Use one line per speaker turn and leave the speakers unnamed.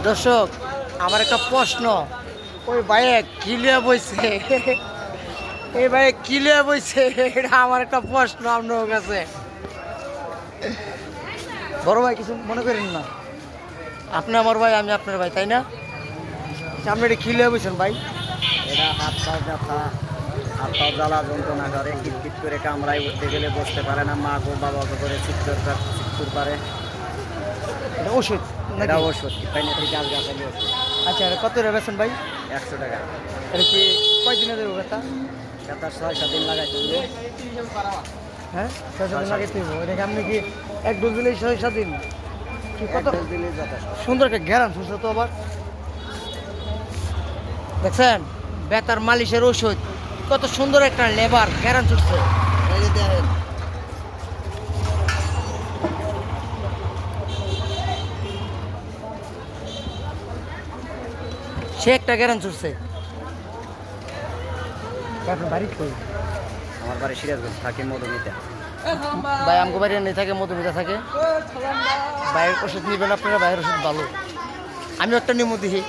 দর্শক, আমার একটা প্রশ্ন, ওই ভাইয়ে কিলিয়া বইছে, এই ভাইয়ে কিলিয়া বইছে, এটা আমার একটা প্রশ্ন আপনার কাছে। বড় ভাই কিছু মনে করেন না, আপনি আমার ভাই, আমি আপনার ভাই, তাই না? আপনি এটা কিলিয়া বইছেন ভাই?
এটা হাত পাও ব্যথা, হাত পাও জ্বালা যন্ত্রণা করে, কিটকিট করে কামড়ায়, উঠতে গেলে বসতে পারে না, মা গো বাবা করে চিৎকার পারে।
এটা ওষুধ নাকি?
এটা ওষুধ, পাইনারি গাছ গাছালি ওষুধ।
আচ্ছা, এটা কত টাকা বেছেন ভাই?
100 টাকা।
এটা কি কয়দিনে দেবো কথা?
এটা 6-7 দিন লাগাইতে হবে।
হ্যাঁ, 6-7 দিন লাগাইতে দেবো। এটাকে আপনি কি এক ডোজ দিলেই 6-7 দিন? কি কত
এক ডোজ দিলেই যথেষ্ট।
সুন্দর একটা গ্যারান সুস্থ তো আবার। দেখছেন, বেতার মালিশের ওষুধ, কত সুন্দর একটা লেবার গ্যারান চুটছে।
এই যে দেখেন,
সে একটা গ্যারান চুটছে। আপনার বাড়ি কই?
আমার বাড়ি সিরাজগঞ্জ, থাকি মধুমিতা।
ভাই আমগো বাড়ি নেই থাকে, মধুমিতা থাকে। ভাইয়ের ওষুধ নিবেন আপনারা, ভাইয়ের ওষুধ ভালো। আমি একটা নিমো দিই।